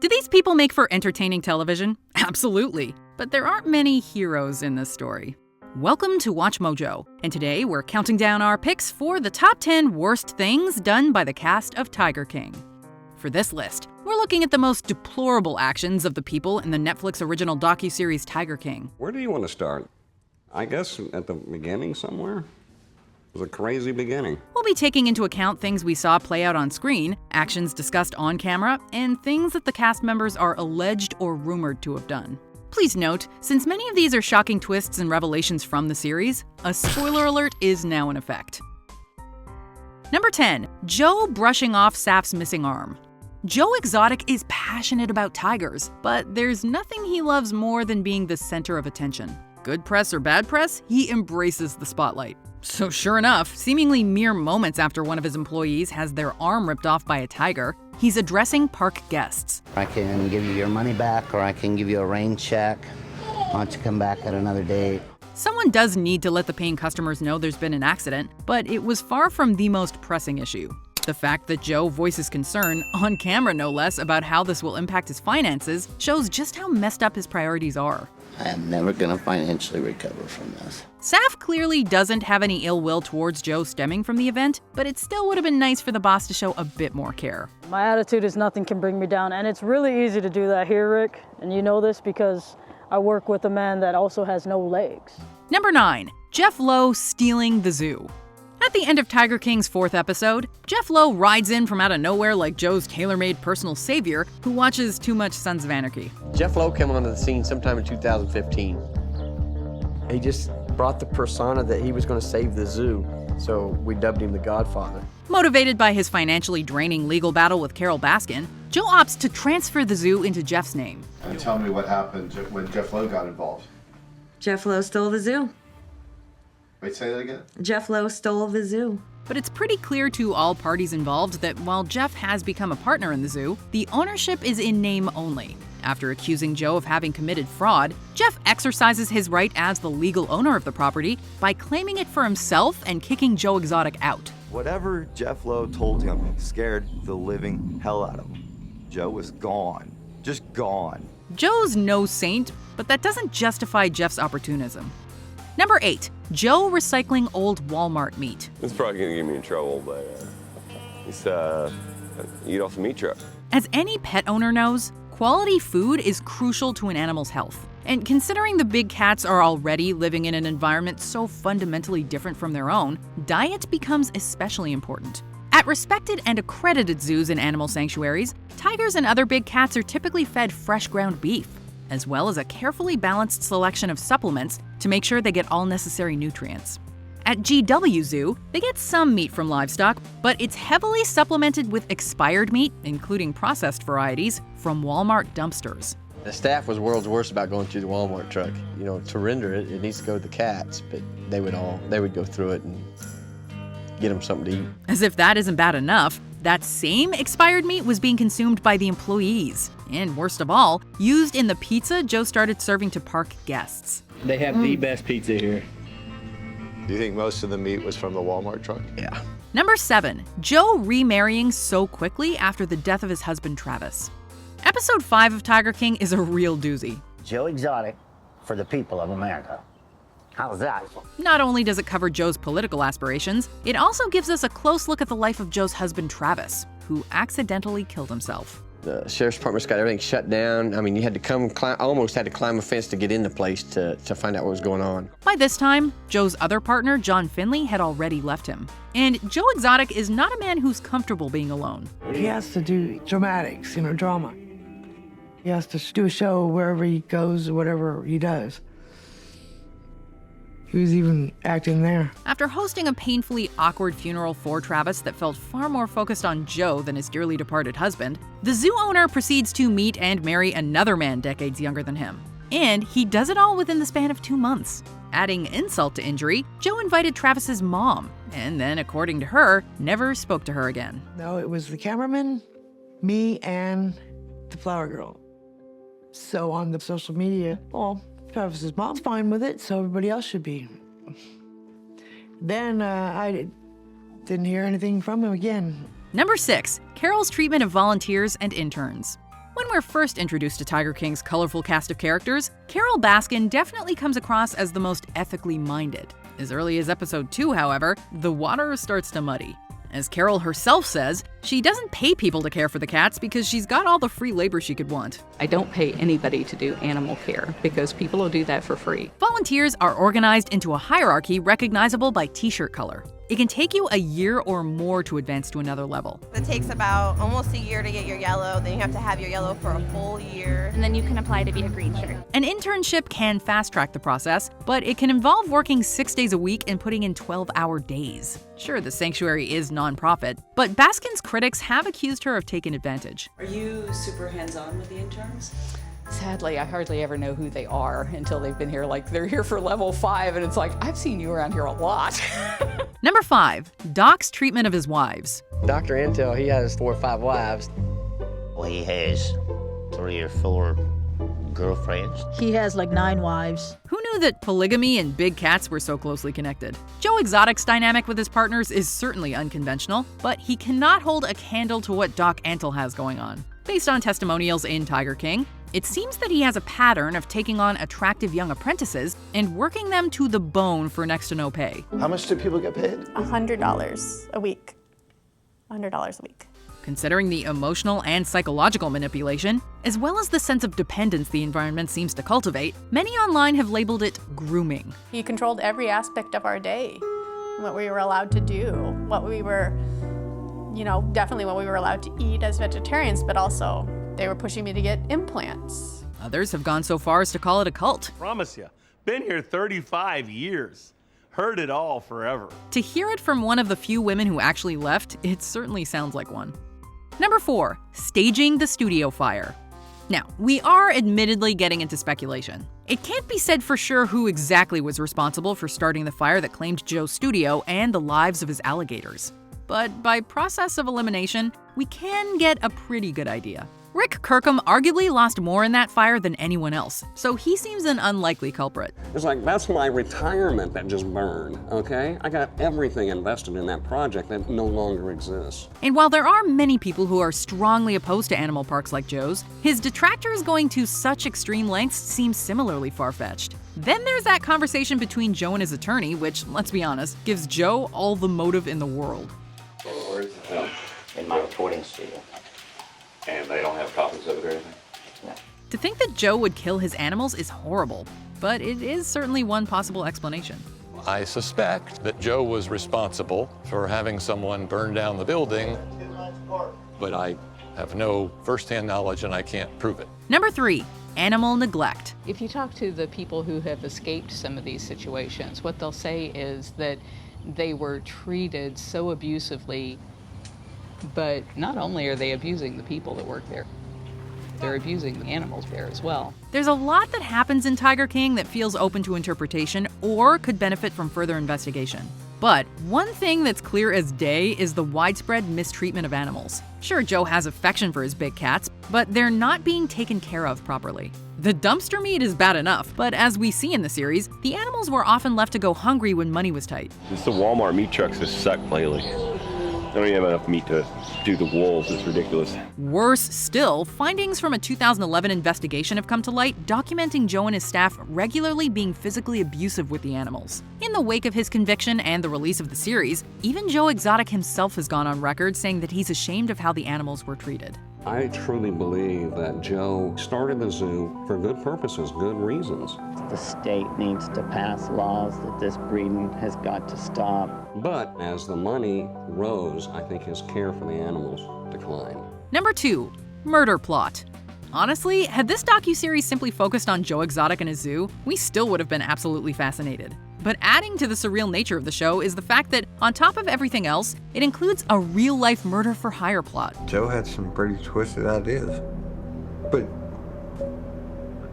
Do these people make for entertaining television? Absolutely. But there aren't many heroes in this story. Welcome to WatchMojo, and today we're counting down our picks for the top 10 worst things done by the cast of Tiger King. For this list, we're looking at the most deplorable actions of the people in the Netflix original docuseries Tiger King. Where do you want to start? I guess at the beginning somewhere? It was a crazy beginning. We'll be taking into account things we saw play out on screen, actions discussed on camera, and things that the cast members are alleged or rumored to have done. Please note, since many of these are shocking twists and revelations from the series, a spoiler alert is now in effect. Number 10. Joe brushing off Saf's missing arm. Joe Exotic is passionate about tigers, but there's nothing he loves more than being the center of attention. Good press or bad press, he embraces the spotlight. So sure enough, seemingly mere moments after one of his employees has their arm ripped off by a tiger, he's addressing park guests. I can give you your money back, or I can give you a rain check. Why don't you come back at another date? Someone does need to let the paying customers know there's been an accident, but it was far from the most pressing issue. The fact that Joe voices concern, on camera no less, about how this will impact his finances shows just how messed up his priorities are. I am never going to financially recover from this. Saf clearly doesn't have any ill will towards Joe stemming from the event, but it still would have been nice for the boss to show a bit more care. My attitude is nothing can bring me down, and it's really easy to do that here, Rick, and you know this because I work with a man that also has no legs. Number 9. Jeff Lowe stealing the zoo. At the end of Tiger King's 4th episode, Jeff Lowe rides in from out of nowhere like Joe's tailor-made personal savior who watches too much Sons of Anarchy. Jeff Lowe came onto the scene sometime in 2015. He just brought the persona that he was going to save the zoo, so we dubbed him the Godfather. Motivated by his financially draining legal battle with Carole Baskin, Joe opts to transfer the zoo into Jeff's name. And tell me what happened when Jeff Lowe got involved. Jeff Lowe stole the zoo. Wait, say that again? Jeff Lowe stole the zoo. But it's pretty clear to all parties involved that while Jeff has become a partner in the zoo, the ownership is in name only. After accusing Joe of having committed fraud, Jeff exercises his right as the legal owner of the property by claiming it for himself and kicking Joe Exotic out. Whatever Jeff Lowe told him scared the living hell out of him. Joe was gone. Just gone. Joe's no saint, but that doesn't justify Jeff's opportunism. Number 8. Joe recycling old Walmart meat. It's probably gonna get me in trouble, but it's eat off the meat truck. As any pet owner knows, quality food is crucial to an animal's health. And considering the big cats are already living in an environment so fundamentally different from their own, diet becomes especially important. At respected and accredited zoos and animal sanctuaries, tigers and other big cats are typically fed fresh ground beef, as well as a carefully balanced selection of supplements to make sure they get all necessary nutrients. At GW Zoo, they get some meat from livestock, but it's heavily supplemented with expired meat, including processed varieties, from Walmart dumpsters. The staff was world's worst about going through the Walmart truck. You know, to render it, it needs to go to the cats, but they would go through it and get them something to eat. As if that isn't bad enough, that same expired meat was being consumed by the employees. And worst of all, used in the pizza Joe started serving to park guests. They have the best pizza here. Do you think most of the meat was from the Walmart truck? Yeah. Number 7. Joe remarrying so quickly after the death of his husband Travis. Episode 5 of Tiger King is a real doozy. Joe Exotic for the people of America. How's that? Not only does it cover Joe's political aspirations, it also gives us a close look at the life of Joe's husband Travis, who accidentally killed himself. The sheriff's department's got everything shut down. I mean, you had to almost had to climb a fence to get in the place to find out what was going on. By this time, Joe's other partner, John Finley, had already left him. And Joe Exotic is not a man who's comfortable being alone. He has to do dramatics, drama. He has to do a show wherever he goes or whatever he does. He was even acting there. After hosting a painfully awkward funeral for Travis that felt far more focused on Joe than his dearly departed husband, the zoo owner proceeds to meet and marry another man decades younger than him. And he does it all within the span of 2 months. Adding insult to injury, Joe invited Travis's mom, and then, according to her, never spoke to her again. No, it was the cameraman, me, and the flower girl. So on the social media, well, Travis's mom's fine with it, so everybody else should be. Then I didn't hear anything from him again. Number 6. Carole's treatment of volunteers and interns. When we're first introduced to Tiger King's colorful cast of characters, Carole Baskin definitely comes across as the most ethically minded. As early as episode 2, however, the water starts to muddy. As Carole herself says, she doesn't pay people to care for the cats because she's got all the free labor she could want. I don't pay anybody to do animal care because people will do that for free. Volunteers are organized into a hierarchy recognizable by t-shirt color. It can take you a year or more to advance to another level. It takes about almost a year to get your yellow, then you have to have your yellow for a full year. And then you can apply to be a green shirt. An internship can fast-track the process, but it can involve working 6 days a week and putting in 12-hour days. Sure, the sanctuary is nonprofit, but Baskin's critics have accused her of taking advantage. Are you super hands-on with the interns? Sadly, I hardly ever know who they are until they've been here. Like, they're here for level 5, and it's like, I've seen you around here a lot. Number 5, Doc's treatment of his wives. Dr. Antle, he has 4 or 5 wives. Well, he has 3 or 4 girlfriends. He has like 9 wives. Who knew that polygamy and big cats were so closely connected? Joe Exotic's dynamic with his partners is certainly unconventional, but he cannot hold a candle to what Doc Antle has going on. Based on testimonials in Tiger King, it seems that he has a pattern of taking on attractive young apprentices and working them to the bone for next to no pay. How much do people get paid? $100 a week. $100 a week. Considering the emotional and psychological manipulation, as well as the sense of dependence the environment seems to cultivate, many online have labeled it grooming. He controlled every aspect of our day, what we were allowed to do, what we were, definitely what we were allowed to eat as vegetarians, but also they were pushing me to get implants. Others have gone so far as to call it a cult. Promise you, been here 35 years. Heard it all forever. To hear it from one of the few women who actually left, it certainly sounds like one. Number 4, staging the studio fire. Now, we are admittedly getting into speculation. It can't be said for sure who exactly was responsible for starting the fire that claimed Joe's studio and the lives of his alligators. But by process of elimination, we can get a pretty good idea. Rick Kirkham arguably lost more in that fire than anyone else, so he seems an unlikely culprit. It's like, that's my retirement that just burned, okay? I got everything invested in that project that no longer exists. And while there are many people who are strongly opposed to animal parks like Joe's, his detractors going to such extreme lengths seem similarly far-fetched. Then there's that conversation between Joe and his attorney, which, let's be honest, gives Joe all the motive in the world. Where's the film? In my recording studio. And they don't have copies of it or anything? No. To think that Joe would kill his animals is horrible, but it is certainly one possible explanation. I suspect that Joe was responsible for having someone burn down the building, but I have no firsthand knowledge and I can't prove it. Number 3, animal neglect. If you talk to the people who have escaped some of these situations, what they'll say is that they were treated so abusively. But not only are they abusing the people that work there, they're abusing the animals there as well. There's a lot that happens in Tiger King that feels open to interpretation or could benefit from further investigation. But one thing that's clear as day is the widespread mistreatment of animals. Sure, Joe has affection for his big cats, but they're not being taken care of properly. The dumpster meat is bad enough, but as we see in the series, the animals were often left to go hungry when money was tight. Just the Walmart meat trucks have sucked lately. I don't even have enough meat to do the wolves. It's ridiculous. Worse still, findings from a 2011 investigation have come to light documenting Joe and his staff regularly being physically abusive with the animals. In the wake of his conviction and the release of the series, even Joe Exotic himself has gone on record saying that he's ashamed of how the animals were treated. I truly believe that Joe started the zoo for good purposes, good reasons. The state needs to pass laws that this breeding has got to stop. But as the money rose, I think his care for the animals declined. Number 2, murder plot. Honestly, had this docuseries simply focused on Joe Exotic and his zoo, we still would have been absolutely fascinated. But adding to the surreal nature of the show is the fact that, on top of everything else, it includes a real-life murder-for-hire plot. Joe had some pretty twisted ideas, but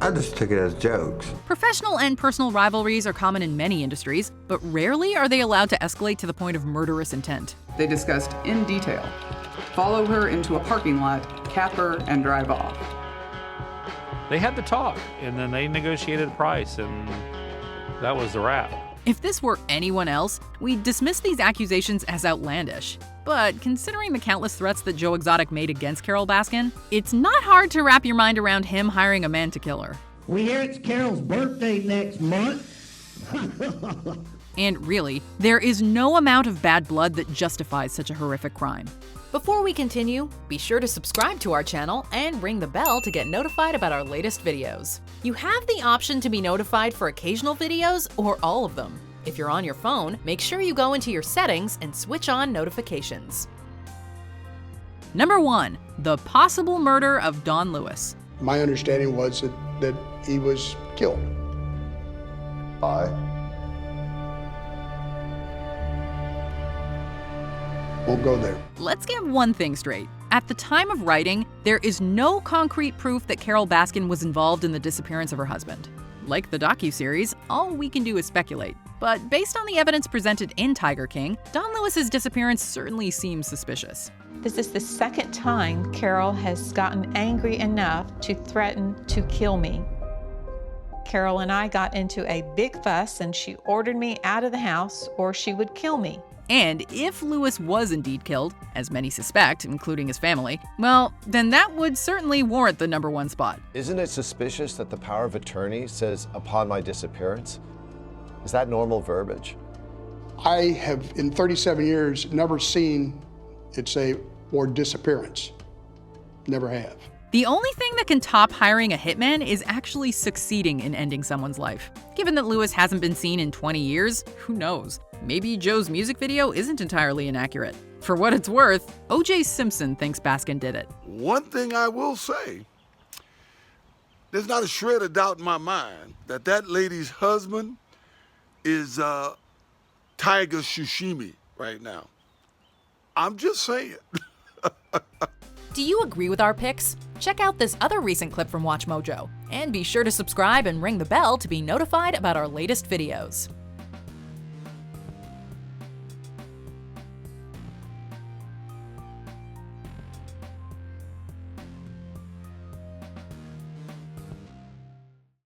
I just took it as jokes. Professional and personal rivalries are common in many industries, but rarely are they allowed to escalate to the point of murderous intent. They discussed in detail, follow her into a parking lot, cap her, and drive off. They had the talk, and then they negotiated a price, and that was the wrap. If this were anyone else, we'd dismiss these accusations as outlandish. But considering the countless threats that Joe Exotic made against Carole Baskin, it's not hard to wrap your mind around him hiring a man to kill her. We hear it's Carole's birthday next month. And really, there is no amount of bad blood that justifies such a horrific crime. Before we continue, be sure to subscribe to our channel and ring the bell to get notified about our latest videos. You have the option to be notified for occasional videos or all of them. If you're on your phone, make sure you go into your settings and switch on notifications. Number 1. The possible murder of Don Lewis. My understanding was that he was killed. By? Won't go there. Let's get one thing straight. At the time of writing, there is no concrete proof that Carole Baskin was involved in the disappearance of her husband. Like the docuseries, all we can do is speculate. But based on the evidence presented in Tiger King, Don Lewis's disappearance certainly seems suspicious. This is the second time Carole has gotten angry enough to threaten to kill me. Carole and I got into a big fuss and she ordered me out of the house or she would kill me. And if Lewis was indeed killed, as many suspect, including his family, well, then that would certainly warrant the number 1 spot. Isn't it suspicious that the power of attorney says, upon my disappearance? Is that normal verbiage? I have, in 37 years, never seen it say, or disappearance. Never have. The only thing that can top hiring a hitman is actually succeeding in ending someone's life. Given that Lewis hasn't been seen in 20 years, who knows? Maybe Joe's music video isn't entirely inaccurate. For what it's worth, O.J. Simpson thinks Baskin did it. One thing I will say, there's not a shred of doubt in my mind that that lady's husband is Tiger Shushimi right now. I'm just saying. Do you agree with our picks? Check out this other recent clip from WatchMojo, and be sure to subscribe and ring the bell to be notified about our latest videos.